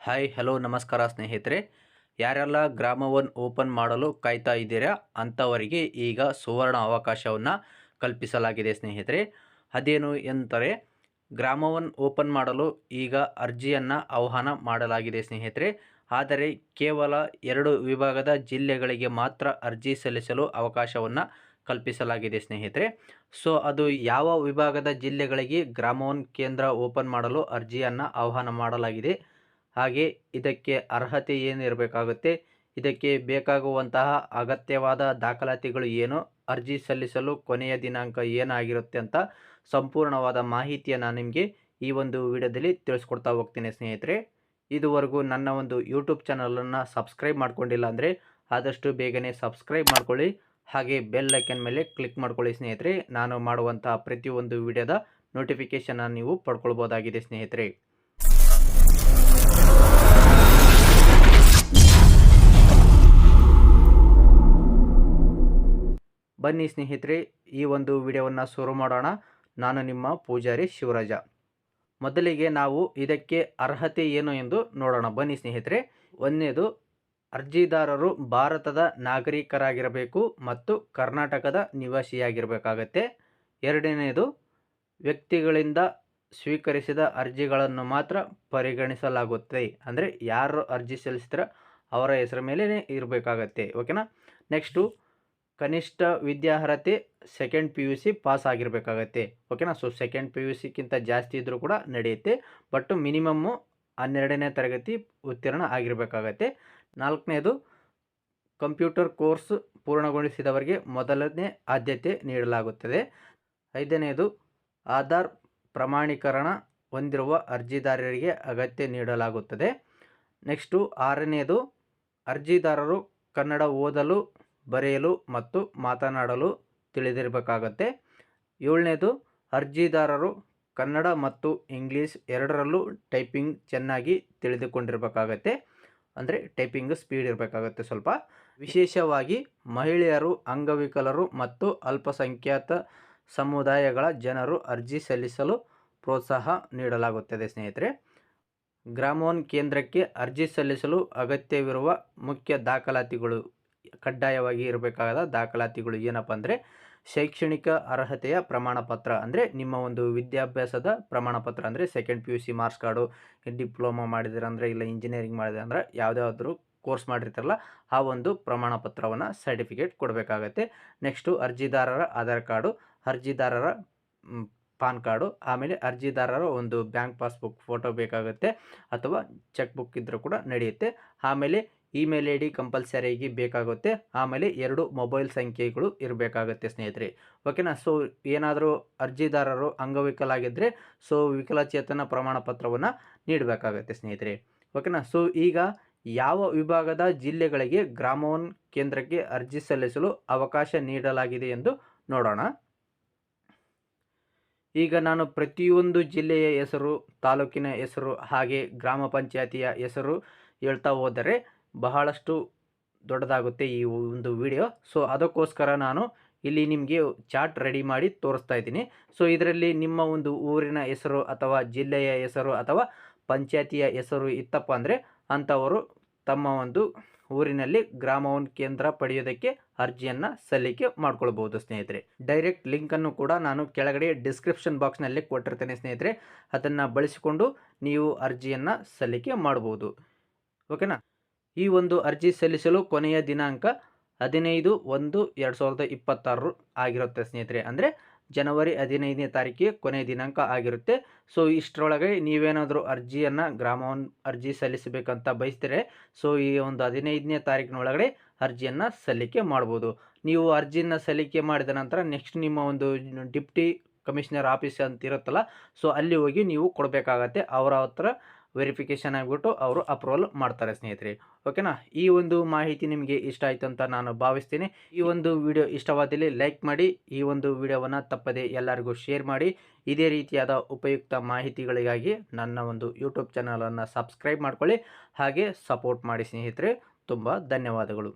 Hi hello ನಮಸ್ಕಾರ ಸ್ನೇಹಿತರೆ. ಯಾರೆಲ್ಲ ಗ್ರಾಮ ಒನ್ ಓಪನ್ ಮಾಡಲು ಕಾಯ್ತಾ ಇದ್ದೀರಾ ಅಂಥವರಿಗೆ ಈಗ ಸುವರ್ಣ ಅವಕಾಶವನ್ನು ಕಲ್ಪಿಸಲಾಗಿದೆ ಸ್ನೇಹಿತರೆ. ಅದೇನು ಎಂದರೆ ಗ್ರಾಮ ಒನ್ ಓಪನ್ ಮಾಡಲು ಈಗ ಅರ್ಜಿಯನ್ನು ಆಹ್ವಾನ ಮಾಡಲಾಗಿದೆ ಸ್ನೇಹಿತರೆ. ಆದರೆ ಕೇವಲ 2 ವಿಭಾಗದ ಜಿಲ್ಲೆಗಳಿಗೆ ಮಾತ್ರ ಅರ್ಜಿ ಸಲ್ಲಿಸಲು ಅವಕಾಶವನ್ನು ಕಲ್ಪಿಸಲಾಗಿದೆ ಸ್ನೇಹಿತರೆ. ಸೊ ಅದು ಯಾವ ವಿಭಾಗದ ಜಿಲ್ಲೆಗಳಿಗೆ ಗ್ರಾಮ ಒನ್ ಕೇಂದ್ರ ಓಪನ್ ಮಾಡಲು ಅರ್ಜಿಯನ್ನು ಆಹ್ವಾನ ಮಾಡಲಾಗಿದೆ, ಹಾಗೆ ಇದಕ್ಕೆ ಅರ್ಹತೆ ಏನಿರಬೇಕಾಗುತ್ತೆ, ಇದಕ್ಕೆ ಬೇಕಾಗುವಂತಹ ಅಗತ್ಯವಾದ ದಾಖಲಾತಿಗಳು ಏನು, ಅರ್ಜಿ ಸಲ್ಲಿಸಲು ಕೊನೆಯ ದಿನಾಂಕ ಏನಾಗಿರುತ್ತೆ ಅಂತ ಸಂಪೂರ್ಣವಾದ ಮಾಹಿತಿಯನ್ನು ನಿಮಗೆ ಈ ಒಂದು ವಿಡಿಯೋದಲ್ಲಿ ತಿಳಿಸ್ಕೊಡ್ತಾ ಹೋಗ್ತೀನಿ ಸ್ನೇಹಿತರೆ. ಇದುವರೆಗೂ ನನ್ನ ಒಂದು ಯೂಟ್ಯೂಬ್ ಚಾನಲನ್ನು ಸಬ್ಸ್ಕ್ರೈಬ್ ಮಾಡ್ಕೊಂಡಿಲ್ಲ ಅಂದರೆ ಆದಷ್ಟು ಬೇಗನೆ ಸಬ್ಸ್ಕ್ರೈಬ್ ಮಾಡ್ಕೊಳ್ಳಿ, ಹಾಗೆ ಬೆಲ್ ಐಕನ್ ಮೇಲೆ ಕ್ಲಿಕ್ ಮಾಡ್ಕೊಳ್ಳಿ ಸ್ನೇಹಿತರೆ. ನಾನು ಮಾಡುವಂತಹ ಪ್ರತಿಯೊಂದು ವಿಡಿಯೋದ ನೋಟಿಫಿಕೇಷನ್ನ ನೀವು ಪಡ್ಕೊಳ್ಬೋದಾಗಿದೆ ಸ್ನೇಹಿತರೆ. ಬನ್ನಿ ಸ್ನೇಹಿತರೆ, ಈ ಒಂದು ವಿಡಿಯೋವನ್ನು ಶುರು ಮಾಡೋಣ. ನಾನು ನಿಮ್ಮ ಪೂಜಾರಿ ಶಿವರಾಜ. ಮೊದಲಿಗೆ ನಾವು ಇದಕ್ಕೆ ಅರ್ಹತೆ ಏನು ಎಂದು ನೋಡೋಣ. ಬನ್ನಿ ಸ್ನೇಹಿತರೆ. ಒಂದನೇದು, ಅರ್ಜಿದಾರರು ಭಾರತದ ನಾಗರಿಕರಾಗಿರಬೇಕು ಮತ್ತು ಕರ್ನಾಟಕದ ನಿವಾಸಿಯಾಗಿರಬೇಕಾಗತ್ತೆ. ಎರಡನೆಯದು, ವ್ಯಕ್ತಿಗಳಿಂದ ಸ್ವೀಕರಿಸಿದ ಅರ್ಜಿಗಳನ್ನು ಮಾತ್ರ ಪರಿಗಣಿಸಲಾಗುತ್ತೆ. ಅಂದರೆ ಯಾರು ಅರ್ಜಿ ಸಲ್ಲಿಸಿದ್ರೆ ಅವರ ಹೆಸರ ಮೇಲೆ ಇರಬೇಕಾಗತ್ತೆ. ಓಕೆನಾ. ನೆಕ್ಸ್ಟು, ಕನಿಷ್ಠ ವಿದ್ಯಾರ್ಹತೆ ಸೆಕೆಂಡ್ PUC ಪಾಸ್ ಆಗಿರಬೇಕಾಗತ್ತೆ. ಓಕೆನಾ. ಸೊ ಸೆಕೆಂಡ್ PUCಗಿಂತ ಜಾಸ್ತಿ ಇದ್ದರೂ ಕೂಡ ನಡೆಯುತ್ತೆ, ಬಟ್ ಮಿನಿಮಮ್ಮು 12ನೇ ತರಗತಿ ಉತ್ತೀರ್ಣ ಆಗಿರಬೇಕಾಗತ್ತೆ. ನಾಲ್ಕನೇದು, ಕಂಪ್ಯೂಟರ್ ಕೋರ್ಸ್ ಪೂರ್ಣಗೊಳಿಸಿದವರಿಗೆ ಮೊದಲನೇ ಆದ್ಯತೆ ನೀಡಲಾಗುತ್ತದೆ. ಐದನೆಯದು, ಆಧಾರ್ ಪ್ರಮಾಣೀಕರಣ ಹೊಂದಿರುವ ಅರ್ಜಿದಾರರಿಗೆ ಅಗತ್ಯ ನೀಡಲಾಗುತ್ತದೆ. ನೆಕ್ಸ್ಟು ಆರನೆಯದು, ಅರ್ಜಿದಾರರು ಕನ್ನಡ ಓದಲು, ಬರೆಯಲು ಮತ್ತು ಮಾತನಾಡಲು ತಿಳಿದಿರಬೇಕಾಗತ್ತೆ. ಏಳನೇದು, ಅರ್ಜಿದಾರರು ಕನ್ನಡ ಮತ್ತು ಇಂಗ್ಲೀಷ್ ಎರಡರಲ್ಲೂ ಟೈಪಿಂಗ್ ಚೆನ್ನಾಗಿ ತಿಳಿದುಕೊಂಡಿರಬೇಕಾಗತ್ತೆ. ಅಂದರೆ ಟೈಪಿಂಗ್ ಸ್ಪೀಡ್ ಇರಬೇಕಾಗತ್ತೆ ಸ್ವಲ್ಪ. ವಿಶೇಷವಾಗಿ ಮಹಿಳೆಯರು, ಅಂಗವಿಕಲರು ಮತ್ತು ಅಲ್ಪಸಂಖ್ಯಾತ ಸಮುದಾಯಗಳ ಜನರು ಅರ್ಜಿ ಸಲ್ಲಿಸಲು ಪ್ರೋತ್ಸಾಹ ನೀಡಲಾಗುತ್ತದೆ ಸ್ನೇಹಿತರೆ. ಗ್ರಾಮ ಒನ್ ಕೇಂದ್ರಕ್ಕೆ ಅರ್ಜಿ ಸಲ್ಲಿಸಲು ಅಗತ್ಯವಿರುವ ಮುಖ್ಯ ದಾಖಲಾತಿಗಳು, ಕಡ್ಡಾಯವಾಗಿ ಇರಬೇಕಾದ ದಾಖಲಾತಿಗಳು ಏನಪ್ಪ ಅಂದರೆ, ಶೈಕ್ಷಣಿಕ ಅರ್ಹತೆಯ ಪ್ರಮಾಣಪತ್ರ, ಅಂದರೆ ನಿಮ್ಮ ಒಂದು ವಿದ್ಯಾಭ್ಯಾಸದ ಪ್ರಮಾಣಪತ್ರ, ಅಂದರೆ second PUC marks card, diploma ಮಾಡಿದ್ರೆ ಅಂದರೆ, ಇಲ್ಲ ಇಂಜಿನಿಯರಿಂಗ್ ಮಾಡಿದ್ರೆ ಅಂದರೆ, ಯಾವುದಾದ್ರೂ ಕೋರ್ಸ್ ಮಾಡಿರ್ತಾರಲ್ಲ ಆ ಒಂದು ಪ್ರಮಾಣಪತ್ರವನ್ನು ಸರ್ಟಿಫಿಕೇಟ್ ಕೊಡಬೇಕಾಗತ್ತೆ. ನೆಕ್ಸ್ಟು ಅರ್ಜಿದಾರರ ಆಧಾರ್ ಕಾರ್ಡು, ಅರ್ಜಿದಾರರ ಪಾನ್ ಕಾರ್ಡು, ಆಮೇಲೆ ಅರ್ಜಿದಾರರ ಒಂದು ಬ್ಯಾಂಕ್ ಪಾಸ್ಬುಕ್ ಫೋಟೋ ಬೇಕಾಗುತ್ತೆ, ಅಥವಾ ಚೆಕ್ ಬುಕ್ ಇದ್ದರೂ ಕೂಡ ನಡೆಯುತ್ತೆ. ಆಮೇಲೆ ಇಮೇಲ್ ID ಕಂಪಲ್ಸರಿಯಾಗಿ ಬೇಕಾಗುತ್ತೆ. ಆಮೇಲೆ 2 ಮೊಬೈಲ್ ಸಂಖ್ಯೆಗಳು ಇರಬೇಕಾಗುತ್ತೆ ಸ್ನೇಹಿತರೆ. ಓಕೆನಾ. ಸೊ ಏನಾದರೂ ಅರ್ಜಿದಾರರು ಅಂಗವಿಕಲಾಗಿದ್ದರೆ ಸೊ ವಿಕಲಚೇತನ ಪ್ರಮಾಣ ಪತ್ರವನ್ನು ನೀಡಬೇಕಾಗತ್ತೆ ಸ್ನೇಹಿತರೆ. ಓಕೆನಾ. ಸೊ ಈಗ ಯಾವ ವಿಭಾಗದ ಜಿಲ್ಲೆಗಳಿಗೆ ಗ್ರಾಮ ಒನ್ ಕೇಂದ್ರಕ್ಕೆ ಅರ್ಜಿ ಸಲ್ಲಿಸಲು ಅವಕಾಶ ನೀಡಲಾಗಿದೆ ಎಂದು ನೋಡೋಣ. ಈಗ ನಾನು ಪ್ರತಿಯೊಂದು ಜಿಲ್ಲೆಯ ಹೆಸರು, ತಾಲೂಕಿನ ಹೆಸರು, ಹಾಗೆ ಗ್ರಾಮ ಪಂಚಾಯತಿಯ ಹೆಸರು ಹೇಳ್ತಾ ಹೋದರೆ ಬಹಳಷ್ಟು ದೊಡ್ಡದಾಗುತ್ತೆ ಈ ಒಂದು ವಿಡಿಯೋ. ಸೊ ಅದಕ್ಕೋಸ್ಕರ ನಾನು ಇಲ್ಲಿ ನಿಮಗೆ ಚಾರ್ಟ್ ರೆಡಿ ಮಾಡಿ ತೋರಿಸ್ತಾ ಇದ್ದೀನಿ. ಸೊ ಇದರಲ್ಲಿ ನಿಮ್ಮ ಒಂದು ಊರಿನ ಹೆಸರು ಅಥವಾ ಜಿಲ್ಲೆಯ ಹೆಸರು ಅಥವಾ ಪಂಚಾಯತಿಯ ಹೆಸರು ಇತ್ತಪ್ಪ ಅಂದರೆ ಅಂಥವರು ತಮ್ಮ ಒಂದು ಊರಿನಲ್ಲಿ ಗ್ರಾಮ ಒನ್ ಕೇಂದ್ರ ಪಡೆಯೋದಕ್ಕೆ ಅರ್ಜಿಯನ್ನು ಸಲ್ಲಿಕೆ ಮಾಡ್ಕೊಳ್ಬೋದು ಸ್ನೇಹಿತರೆ. ಡೈರೆಕ್ಟ್ ಲಿಂಕನ್ನು ಕೂಡ ನಾನು ಕೆಳಗಡೆ ಡಿಸ್ಕ್ರಿಪ್ಷನ್ ಬಾಕ್ಸ್ನಲ್ಲಿ ಕೊಟ್ಟಿರ್ತೇನೆ ಸ್ನೇಹಿತರೆ. ಅದನ್ನು ಬಳಸಿಕೊಂಡು ನೀವು ಅರ್ಜಿಯನ್ನು ಸಲ್ಲಿಕೆ ಮಾಡ್ಬೋದು. ಓಕೆನಾ. ಈ ಒಂದು ಅರ್ಜಿ ಸಲ್ಲಿಸಲು ಕೊನೆಯ ದಿನಾಂಕ 15/1/2026 ಆಗಿರುತ್ತೆ ಸ್ನೇಹಿತರೆ. ಅಂದರೆ ಜನವರಿ 15ನೇ ತಾರೀಕಿಗೆ ಕೊನೆಯ ದಿನಾಂಕ ಆಗಿರುತ್ತೆ. ಸೊ ಇಷ್ಟರೊಳಗೆ ನೀವೇನಾದರೂ ಅರ್ಜಿಯನ್ನು ಗ್ರಾಮ ಒನ್ ಅರ್ಜಿ ಸಲ್ಲಿಸಬೇಕಂತ ಬಯಸಿದರೆ ಸೊ ಈ ಒಂದು 15ನೇ ತಾರೀಕಿನೊಳಗಡೆ ಅರ್ಜಿಯನ್ನು ಸಲ್ಲಿಕೆ ಮಾಡ್ಬೋದು. ನೀವು ಅರ್ಜಿಯನ್ನು ಸಲ್ಲಿಕೆ ಮಾಡಿದ ನಂತರ ನೆಕ್ಸ್ಟ್ ನಿಮ್ಮ ಒಂದು ಡಿಪ್ಟಿ ಕಮಿಷನರ್ ಆಫೀಸ್ ಅಂತ ಇರುತ್ತಲ್ಲ, ಸೊ ಅಲ್ಲಿ ಹೋಗಿ ನೀವು ಕೊಡಬೇಕಾಗತ್ತೆ. ಅವರ ಹತ್ರ ವೆರಿಫಿಕೇಷನ್ ಆಗಿಬಿಟ್ಟು ಅವರು ಅಪ್ರೂವಲ್ ಮಾಡ್ತಾರೆ ಸ್ನೇಹಿತರೆ. ಓಕೆನಾ. ಈ ಒಂದು ಮಾಹಿತಿ ನಿಮಗೆ ಇಷ್ಟ ಆಯಿತು ಅಂತ ನಾನು ಭಾವಿಸ್ತೀನಿ. ಈ ಒಂದು ವಿಡಿಯೋ ಇಷ್ಟವಾದಲ್ಲಿ ಲೈಕ್ ಮಾಡಿ, ಈ ಒಂದು ವಿಡಿಯೋವನ್ನು ತಪ್ಪದೆ ಎಲ್ಲರಿಗೂ ಶೇರ್ ಮಾಡಿ. ಇದೇ ರೀತಿಯಾದ ಉಪಯುಕ್ತ ಮಾಹಿತಿಗಳಿಗಾಗಿ ನನ್ನ ಒಂದು ಯೂಟ್ಯೂಬ್ ಚಾನಲನ್ನು ಸಬ್ಸ್ಕ್ರೈಬ್ ಮಾಡ್ಕೊಳ್ಳಿ, ಹಾಗೆ ಸಪೋರ್ಟ್ ಮಾಡಿ ಸ್ನೇಹಿತರೆ. ತುಂಬ ಧನ್ಯವಾದಗಳು.